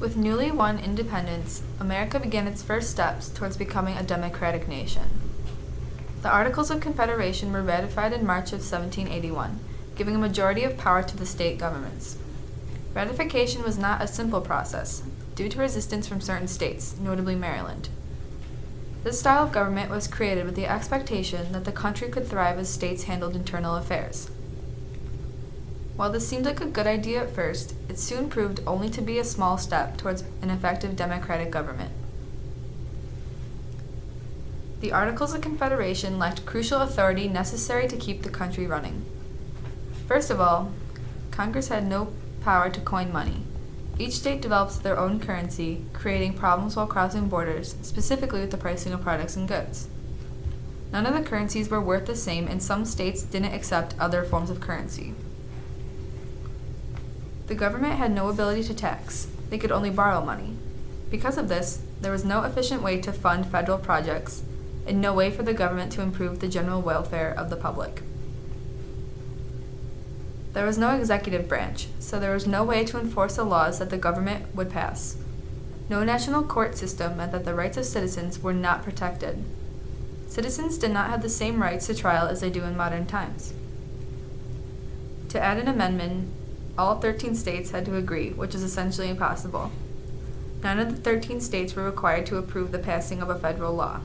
With newly won independence, America began its first steps towards becoming a democratic nation. The Articles of Confederation were ratified in March of 1781, giving a majority of power to the state governments. Ratification was not a simple process, due to resistance from certain states, notably Maryland. This style of government was created with the expectation that the country could thrive as states handled internal affairs. While this seemed like a good idea at first, it soon proved only to be a small step towards an effective democratic government. The Articles of Confederation lacked crucial authority necessary to keep the country running. First of all, Congress had no power to coin money. Each state developed their own currency, creating problems while crossing borders, specifically with the pricing of products and goods. None of the currencies were worth the same, and some states didn't accept other forms of currency. The government had no ability to tax. They could only borrow money. Because of this, there was no efficient way to fund federal projects, and no way for the government to improve the general welfare of the public. There was no executive branch, so there was no way to enforce the laws that the government would pass. No national court system meant that the rights of citizens were not protected. Citizens did not have the same rights to trial as they do in modern times. To add an amendment, all 13 states had to agree, which is essentially impossible. None of the 13 states were required to approve the passing of a federal law.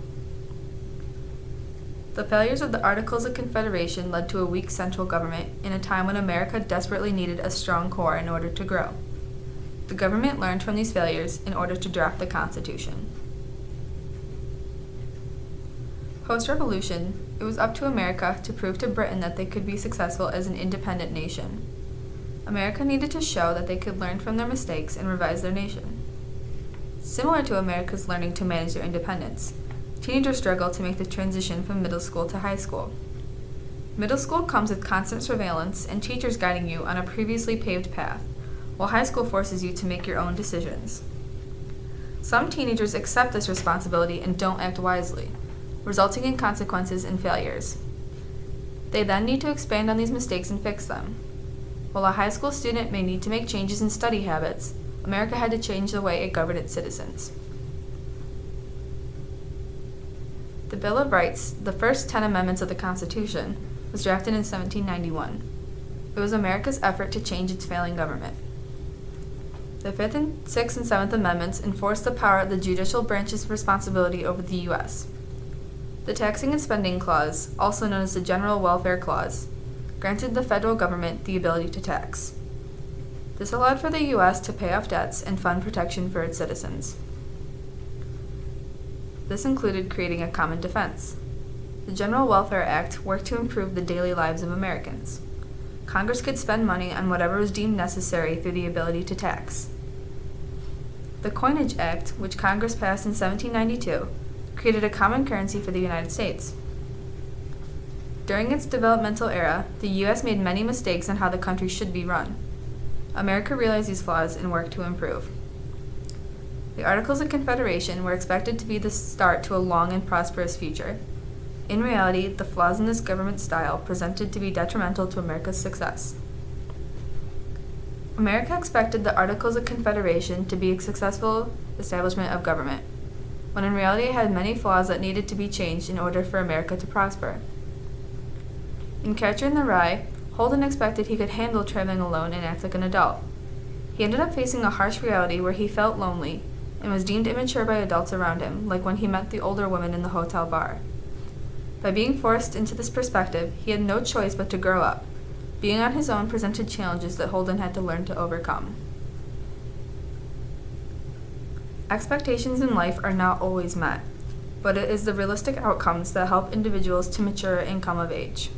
The failures of the Articles of Confederation led to a weak central government in a time when America desperately needed a strong core in order to grow. The government learned from these failures in order to draft the Constitution. Post-revolution, it was up to America to prove to Britain that they could be successful as an independent nation. America needed to show that they could learn from their mistakes and revise their nation. Similar to America's learning to manage their independence, teenagers struggle to make the transition from middle school to high school. Middle school comes with constant surveillance and teachers guiding you on a previously paved path, while high school forces you to make your own decisions. Some teenagers accept this responsibility and don't act wisely, resulting in consequences and failures. They then need to expand on these mistakes and fix them. While a high school student may need to make changes in study habits, America had to change the way it governed its citizens. The Bill of Rights, the first 10 amendments of the Constitution, was drafted in 1791. It was America's effort to change its failing government. The 5th and 6th and 7th Amendments enforced the power of the judicial branch's responsibility over the U.S. The Taxing and Spending Clause, also known as the General Welfare Clause, granted the federal government the ability to tax. This allowed for the U.S. to pay off debts and fund protection for its citizens. This included creating a common defense. The General Welfare Act worked to improve the daily lives of Americans. Congress could spend money on whatever was deemed necessary through the ability to tax. The Coinage Act, which Congress passed in 1792, created a common currency for the United States. During its developmental era, the U.S. made many mistakes on how the country should be run. America realized these flaws and worked to improve. The Articles of Confederation were expected to be the start to a long and prosperous future. In reality, the flaws in this government style presented to be detrimental to America's success. America expected the Articles of Confederation to be a successful establishment of government, when in reality it had many flaws that needed to be changed in order for America to prosper. In Catcher in the Rye, Holden expected he could handle traveling alone and act like an adult. He ended up facing a harsh reality where he felt lonely and was deemed immature by adults around him, like when he met the older woman in the hotel bar. By being forced into this perspective, he had no choice but to grow up. Being on his own presented challenges that Holden had to learn to overcome. Expectations in life are not always met, but it is the realistic outcomes that help individuals to mature and come of age.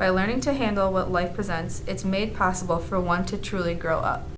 By learning to handle what life presents, it's made possible for one to truly grow up.